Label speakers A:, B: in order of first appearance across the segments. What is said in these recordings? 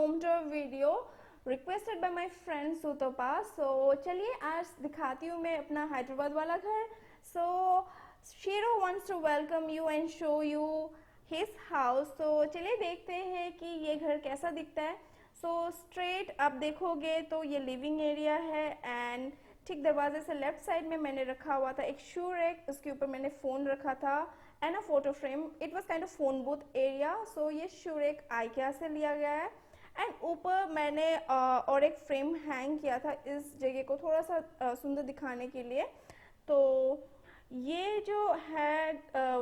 A: home tour video requested by my friend Sutopa. So चलिए आज दिखाती हूँ मैं अपना हैदराबाद वाला घर. So Shiro wants to welcome you and show you his house. So चलिए देखते हैं कि ये घर कैसा दिखता है. So straight आप देखोगे तो ये लिविंग एरिया है एंड ठीक दरवाजे से लेफ्ट साइड में मैंने रखा हुआ था एक शू रैक, उसके ऊपर मैंने फ़ोन रखा था and a photo frame. It was kind of phone booth area. So ये शू रैक आइकिया से लिया गया है एंड ऊपर मैंने और एक फ्रेम हैंग किया था इस जगह को थोड़ा सा सुंदर दिखाने के लिए. तो ये जो है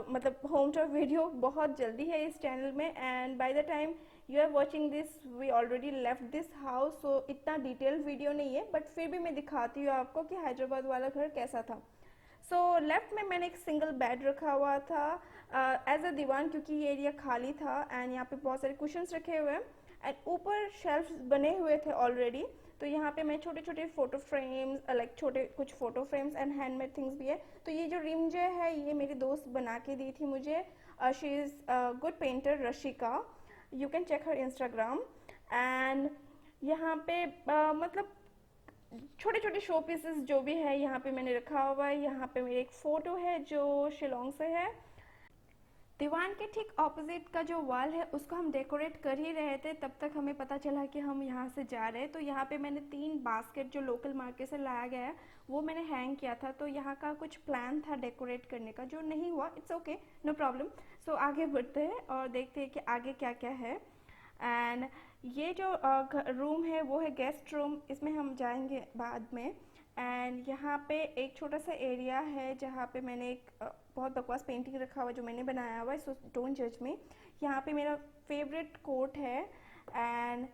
A: मतलब होम टूर वीडियो बहुत जल्दी है इस चैनल में and by the time you are watching this we already left this house. So इतना डिटेल वीडियो नहीं है बट फिर भी मैं दिखाती हूँ आपको कि हैदराबाद वाला घर कैसा था. सो लेफ्ट में मैंने एक सिंगल बेड रखा हुआ था एज अ दीवान क्योंकि ये एरिया खाली था एंड यहाँ पे बहुत सारे कुशन्स रखे हुए हैं एंड ऊपर शेल्फ्स बने हुए थे ऑलरेडी. तो यहाँ पे मैं छोटे छोटे फोटो फ्रेम्स लाइक छोटे कुछ photo frames and handmade things भी है. तो ये जो रिम जो है ये मेरी दोस्त बना के दी थी मुझे. She is good painter Rashika. You can check her Instagram. And यहाँ पे मतलब छोटे छोटे शो पीसेस जो भी है यहाँ पे मैंने रखा हुआ है. यहाँ पे मेरी एक फ़ोटो है जो शिलोंग से है. दीवान के ठीक ऑपोजिट का जो वॉल है उसको हम डेकोरेट कर ही रहे थे तब तक हमें पता चला कि हम यहाँ से जा रहे हैं. तो यहाँ पे मैंने 3 बास्केट जो लोकल मार्केट से लाया गया है वो मैंने हैंग किया था. तो यहाँ का कुछ प्लान था डेकोरेट करने का जो नहीं हुआ. It's okay, no problem. So आगे बढ़ते हैं और देखते हैं कि आगे क्या क्या है. एंड ये जो रूम है वो है गेस्ट रूम. इसमें हम जाएंगे बाद में. एंड यहाँ पे एक छोटा सा एरिया है जहाँ पे मैंने एक बहुत बकवास पेंटिंग रखा हुआ जो मैंने बनाया हुआ है. सो डोंट जज मी. यहाँ पे मेरा फेवरेट कोट है एंड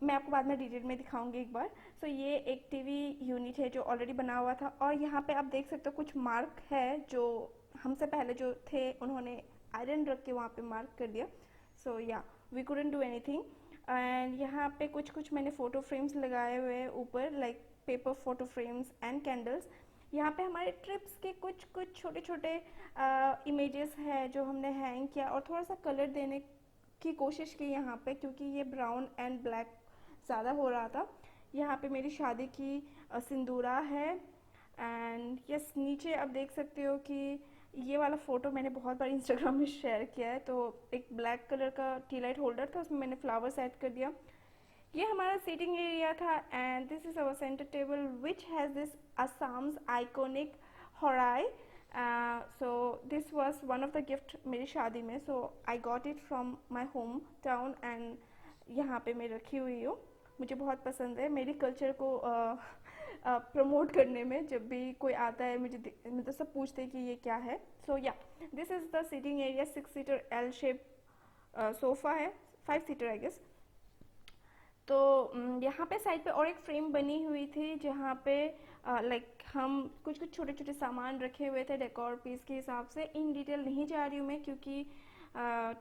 A: मैं आपको बाद में डिटेल में दिखाऊंगी एक बार. सो ये एक टीवी यूनिट है जो ऑलरेडी बना हुआ था और यहाँ पे आप देख सकते हो कुछ मार्क है जो हमसे पहले जो थे उन्होंने आयरन रख के वहाँ पे मार्क कर दिया. So yeah we couldn't do anything. And यहाँ पे कुछ कुछ मैंने फ़ोटो फ्रेम्स लगाए हुए हैं ऊपर like paper photo frames and candles. यहाँ पे हमारे ट्रिप्स के कुछ कुछ छोटे छोटे इमेजेस है जो हमने हैंग किया और थोड़ा सा कलर देने की कोशिश की यहाँ पे क्योंकि ये ब्राउन एंड ब्लैक ज़्यादा हो रहा था. यहाँ पे मेरी शादी की सिंदूरा है. एंड यस नीचे आप देख सकते हो कि ये वाला फ़ोटो मैंने बहुत बार इंस्टाग्राम में शेयर किया है. तो एक ब्लैक कलर का टी लाइट होल्डर था उसमें मैंने फ्लावर्स ऐड कर दिया. ये हमारा सीटिंग एरिया था and this is our centre table which has this Assam's iconic हॉराई. So this was one of the gift मेरी शादी में. So I got it from my hometown and यहाँ पे मैं रखी हुई हूँ. मुझे बहुत पसंद है मेरी कल्चर को प्रमोट करने में. जब भी कोई आता है मुझे मतलब सब पूछते हैं कि ये क्या है. So yeah this is the seating area. 6 seater L shape sofa है, 5 सीटर आई गेस. तो यहाँ पे साइड पे और एक फ्रेम बनी हुई थी जहाँ पे लाइक हम कुछ कुछ छोटे छोटे सामान रखे हुए थे डेकोर पीस के हिसाब से. इन डिटेल नहीं जा रही हूँ मैं क्योंकि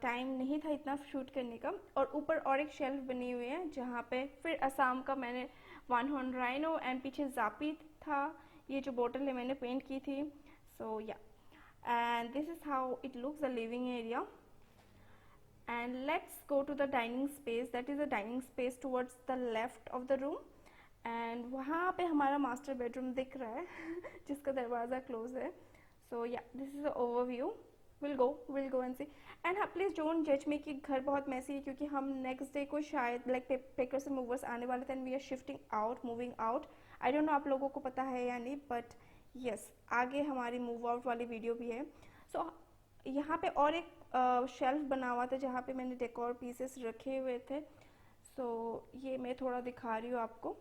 A: टाइम नहीं था इतना शूट करने का. और ऊपर और एक शेल्फ बनी हुई है जहाँ पे फिर असम का मैंने 1 हॉर्न राइनो एंड पीछे जापी था. ये जो बोतल है मैंने पेंट की थी. सो या and this is how it looks the living area. And let's go to the dining space. That is a dining space towards the left of the room. And वहाँ पे हमारा मास्टर बेडरूम दिख रहा है जिसका दरवाज़ा क्लोज है. So yeah, this is the overview. We'll go and see. And हाँ प्लीज़ डोंट जज मी कि घर बहुत मैसी है क्योंकि हम नेक्स्ट डे को शायद लाइक पेकर से मूवर्स आने वाले थे and we are shifting out moving out. I don't know आप लोगों को पता है या नहीं बट यस आगे हमारी मूव आउट वाली वीडियो भी है. सो यहाँ पे और एक शेल्फ बना हुआ था जहाँ पे मैंने डेकोर पीसेस रखे हुए थे. सो ये मैं थोड़ा दिखा रही हूँ आपको.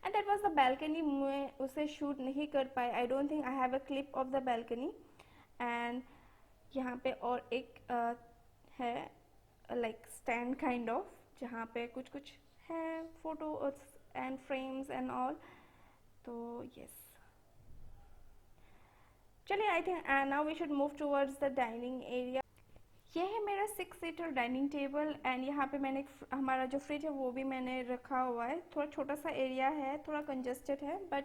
A: And that was the balcony. मैं उसे शूट नहीं कर पाई. I don't think I have a clip of the balcony. And यहाँ पे और एक है लाइक स्टैंड काइंड ऑफ जहाँ पे कुछ कुछ है photo and frames and all. तो यस चलिए I think now we should move towards the dining area. ये है मेरा 6 सीटर डाइनिंग टेबल एंड यहाँ पे मैंने हमारा जो फ्रिज है वो भी मैंने रखा हुआ है. थोड़ा छोटा सा एरिया है, थोड़ा कंजस्टेड है बट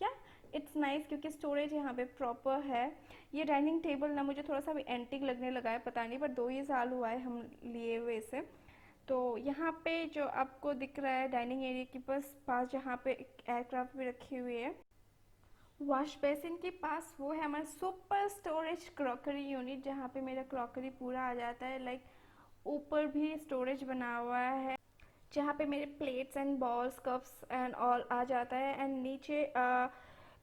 A: या इट्स नाइस क्योंकि स्टोरेज यहाँ पे प्रॉपर है। ये डाइनिंग टेबल ना मुझे थोड़ा सा भी एंटीक लगने लगा है, पता नहीं, पर 2 ही साल हुआ है हम लिए हुए इसे। तो यहाँ पे जो आपको दिख रहा है डाइनिंग एरिया के पास जहाँ पे एक एयरक्राफ्ट भी रखी हुई है, वॉश बेसिन के पास वो है हमारा सुपर स्टोरेज क्रॉकरी यूनिट, जहाँ पे मेरा क्रॉकरी पूरा आ जाता है। लाइक ऊपर भी स्टोरेज बना हुआ है जहाँ पे मेरे plates and bowls cups and all आ जाता है। एंड नीचे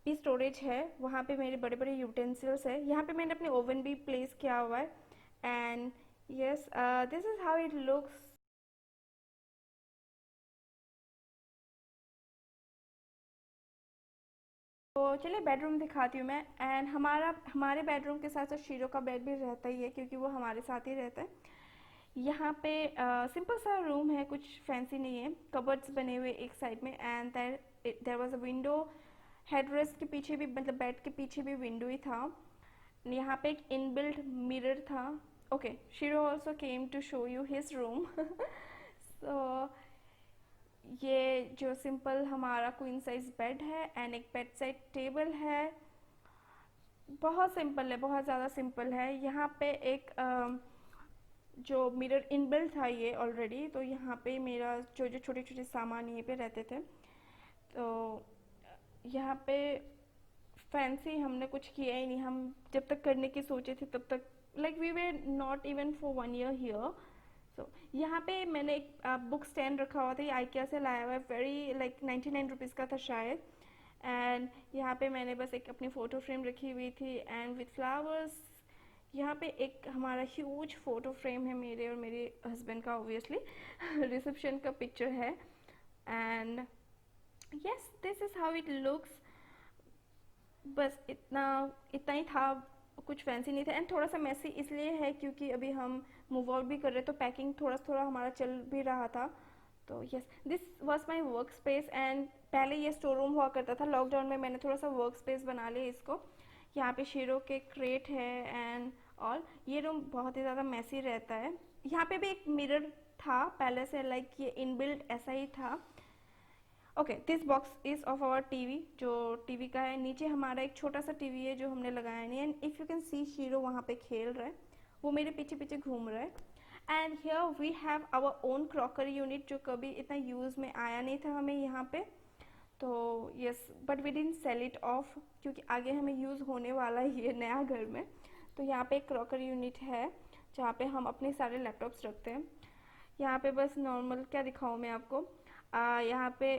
A: भी स्टोरेज है, वहाँ पे मेरे बड़े बड़े यूटेंसिल्स है। यहाँ पे मैंने अपने ओवन भी प्लेस किया हुआ है। And yes, this is how it looks. तो चलिए बेडरूम दिखाती हूँ मैं। एंड हमारे बेडरूम के साथ साथ शीरो का बेड भी रहता ही है क्योंकि वो हमारे साथ ही रहता है। यहाँ पे सिंपल सा रूम है, कुछ फैंसी नहीं है। कबर्ड्स बने हुए एक साइड में and there was a window. Headrest के पीछे भी, मतलब बेड के पीछे भी विंडो ही था। यहाँ पे एक इनबिल्ट मिरर था। Okay, Shiro also came to show you his room. So ये जो सिंपल हमारा क्वीन साइज बेड है एंड एक बेड साइड टेबल है। बहुत सिंपल है, बहुत ज़्यादा सिंपल है। यहाँ पे एक जो मिरर इनबिल्ट था ये ऑलरेडी, तो यहाँ पे मेरा जो जो छोटे छोटे सामान यहीं पे रहते थे। तो यहाँ पे फैंसी हमने कुछ किया ही नहीं। हम जब तक करने की सोचे थे तब तक, like we were not even for 1 year here. So यहाँ पे मैंने एक बुक स्टैंड रखा हुआ था, ये आइकिया से लाया हुआ है, वेरी लाइक 99 रुपीज़ का था शायद। एंड यहाँ पे मैंने बस एक अपनी फ़ोटो फ्रेम रखी हुई थी एंड विथ फ्लावर्स। यहाँ पे एक हमारा ह्यूज फोटो फ्रेम है मेरे और मेरे हस्बैंड का, ऑब्वियसली। रिसेप्शन का पिक्चर है। And yes, this is how it looks. बस इतना इतना ही था, कुछ फैंसी नहीं था। एंड थोड़ा सा मैसी इसलिए है क्योंकि अभी हम मूव आउट भी कर रहे, तो पैकिंग थोड़ा थोड़ा हमारा चल भी रहा था। तो yes, this was my work space. And पहले ये स्टोर रूम हुआ करता था, लॉकडाउन में मैंने थोड़ा सा वर्क स्पेस बना लिया इसको। यहाँ पे शीरो के क्रेट है एंड ऑल। ये रूम बहुत ही ज़्यादा मैसी रहता है। यहाँ पे भी एक मिरर था पहले से, लाइक ये इनबिल्ट ऐसा ही था। Okay, this box is of our TV, जो टीवी का है। नीचे हमारा एक छोटा सा टीवी है जो हमने लगाया नहीं। And if you can see, shero वहाँ पे खेल रहा है, वो मेरे पीछे पीछे घूम रहा है। And here we have our own crockery unit, जो कभी इतना यूज़ में आया नहीं था हमें यहाँ पे। तो yes, but we didn't sell it off क्योंकि आगे हमें यूज़ होने वाला ही है नया घर में। तो यहाँ पे एक क्रॉकरी यूनिट है जहाँ पे हम अपने सारे लैपटॉप्स रखते हैं। यहाँ पे बस नॉर्मल क्या दिखाऊँ मैं आपको, यहाँ पे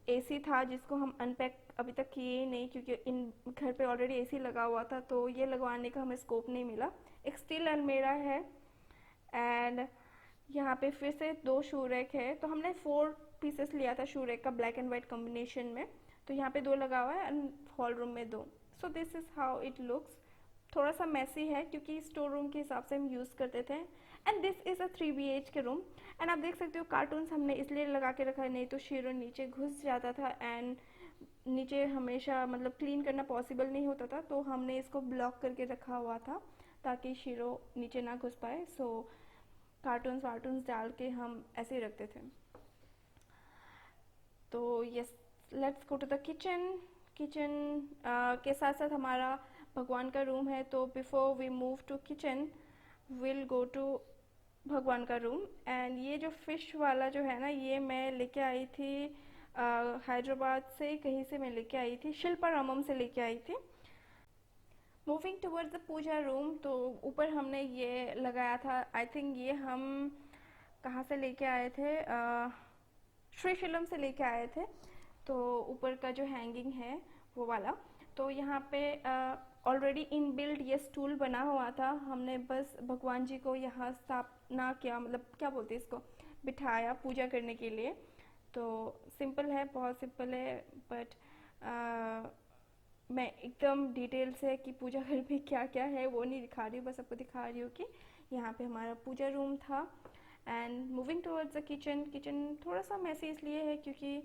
A: एसी था जिसको हम अनपैक अभी तक किए ही नहीं क्योंकि इन घर पे ऑलरेडी एसी लगा हुआ था, तो ये लगवाने का हमें स्कोप नहीं मिला। एक स्टील अलमेरा है। एंड यहाँ पे फिर से 2 शू रैक है। तो हमने 4 पीसेस लिया था शू रैक का, ब्लैक एंड वाइट कॉम्बिनेशन में। तो यहाँ पे 2 लगा हुआ है एंड हॉल रूम में 2। So this is how it looks. थोड़ा सा मैसी है क्योंकि स्टोर रूम के हिसाब से हम यूज़ करते थे। And this is a 3 BH के रूम। एंड आप देख सकते हो कार्टून्स हमने इसलिए लगा के रखा है, नहीं तो शीरो नीचे घुस जाता था। एंड नीचे हमेशा मतलब क्लीन करना पॉसिबल नहीं होता था, तो हमने इसको ब्लॉक करके रखा हुआ था ताकि शीरो नीचे ना घुस पाए। सो कार्टून्स वार्टून्स डाल के हम ऐसे ही रखते थे। तो yes, let's go to the kitchen. Kitchen के साथ साथ हमारा भगवान का रूम है। तो before we move to kitchen, will go to भगवान का रूम। एंड ये जो फिश वाला जो है ना, ये मैं लेके आई थी हैदराबाद से, कहीं से मैं लेके आई थी, शिल्पारामम से लेके आई थी। Moving towards the puja room, तो ऊपर हमने ये लगाया था, आई थिंक ये हम कहाँ से लेके आए थे, श्रीशैलम से लेके आए थे। तो ऊपर का जो हैंगिंग है वो वाला, तो यहाँ पे ऑलरेडी इन बिल्ड ये स्टूल बना हुआ था। हमने बस भगवान जी को यहाँ स्थापना किया, मतलब क्या बोलते हैं इसको, बिठाया पूजा करने के लिए। तो सिंपल है, बहुत सिंपल है। बट मैं एकदम डिटेल से कि पूजा घर में क्या क्या है वो नहीं दिखा रही हूँ, बस आपको दिखा रही हूँ कि यहाँ पे हमारा पूजा रूम था। And moving towards the kitchen. Kitchen थोड़ा सा मैसी इसलिए है क्योंकि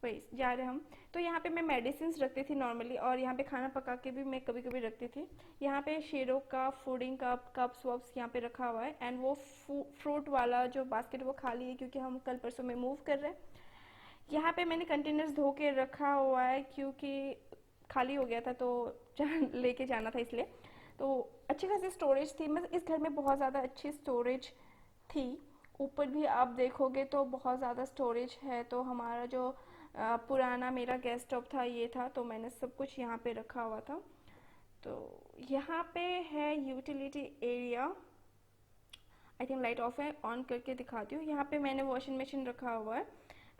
A: वही जा रहे हम। तो यहाँ पे मैं मेडिसिन रखती थी नॉर्मली, और यहाँ पे खाना पका के भी मैं कभी कभी रखती थी। यहाँ पे शेरों का फूडिंग कप्स वप्स यहाँ पे रखा हुआ है। एंड वो फ्रूट वाला जो बास्केट वो खाली है क्योंकि हम कल परसों में मूव कर रहे हैं। यहाँ पे मैंने कंटेनर्स धो के रखा हुआ है क्योंकि खाली हो गया था तो लेके जाना था इसलिए। तो अच्छी खासी स्टोरेज थी, मतलब इस घर में बहुत ज़्यादा अच्छी स्टोरेज थी। ऊपर भी आप देखोगे तो बहुत ज़्यादा स्टोरेज है। तो हमारा जो पुराना मेरा गेस्ट स्टॉव था ये था, तो मैंने सब कुछ यहाँ पे रखा हुआ था। तो यहाँ पे है utility area. I think light of है, ऑन करके दिखाती हूँ। यहाँ पे मैंने वॉशिंग मशीन रखा हुआ है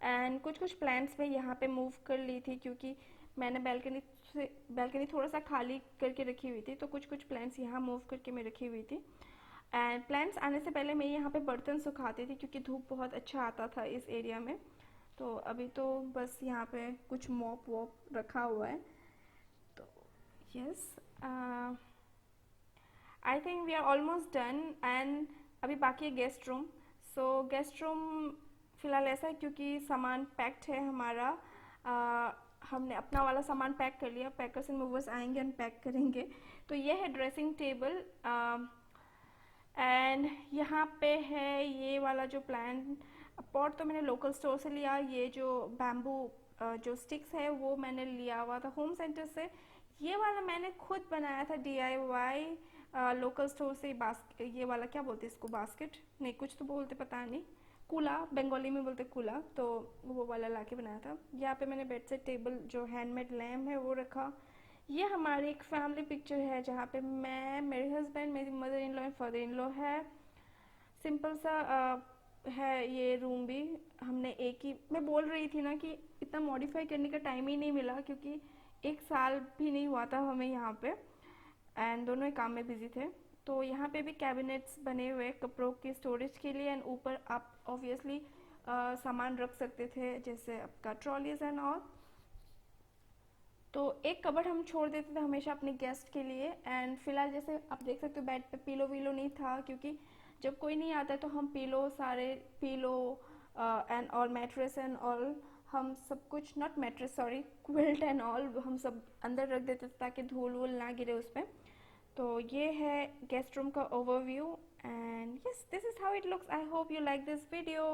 A: एंड कुछ कुछ प्लांट्स में यहाँ पे मूव कर ली थी, क्योंकि मैंने बैल्कनी थोड़ा सा खाली करके रखी हुई थी, तो कुछ कुछ प्लांट्स यहाँ मूव करके मैं रखी हुई थी। एंड प्लांट्स आने से पहले मैं यहाँ पे बर्तन सुखाती थी, क्योंकि धूप बहुत अच्छा आता था इस एरिया में। तो अभी तो बस यहाँ पे कुछ मॉप वॉप रखा हुआ है। तो yes, I think we are almost done. And अभी बाकी है guest room. So guest room फ़िलहाल ऐसा है क्योंकि सामान पैक्ड है हमारा। हमने अपना वाला सामान पैक कर लिया, पैकर्स एंड मूवर्स आएंगे अनपैक करेंगे। तो ये है ड्रेसिंग टेबल। एंड यहाँ पे है ये वाला जो प्लांट पॉट, तो मैंने लोकल स्टोर से लिया। ये जो बैम्बू जो स्टिक्स है वो मैंने लिया हुआ था होम सेंटर से। ये वाला मैंने खुद बनाया था DIY लोकल स्टोर से। ये वाला क्या बोलते हैं इसको, बास्केट नहीं कुछ तो बोलते, पता नहीं, कूला, बंगाली में बोलते कूला। तो वो वाला लाके बनाया था। यहाँ पे मैंने बेड सेट टेबल जो हैंडमेड लैम्प है वो रखा। ये हमारी एक फैमिली पिक्चर है जहाँ पे मैं, मेरे हस्बैंड, मेरी mother in law and father in law है। सिंपल सा है ये रूम भी। हमने एक ही, मैं बोल रही थी ना कि इतना मॉडिफाई करने का टाइम ही नहीं मिला, क्योंकि एक साल भी नहीं हुआ था हमें यहाँ पे एंड दोनों ही काम में बिजी थे। तो यहाँ पे भी कैबिनेट्स बने हुए कपड़ों की स्टोरेज के लिए एंड ऊपर आप ऑब्वियसली सामान रख सकते थे, जैसे आपका ट्रॉलीज एंड ऑल। तो एक कबर्ड हम छोड़ देते थे हमेशा अपने गेस्ट के लिए। एंड फिलहाल जैसे आप देख सकते हो बेड पे पीलो वीलो नहीं था, क्योंकि जब कोई नहीं आता है तो हम pillow and all mattress and all, हम सब कुछ, not mattress sorry, quilt and all, हम सब अंदर रख देते थे ताकि धूल वूल ना गिरे उस पर। तो ये है गेस्ट रूम का overview and yes, this is how it looks. I hope you like this video.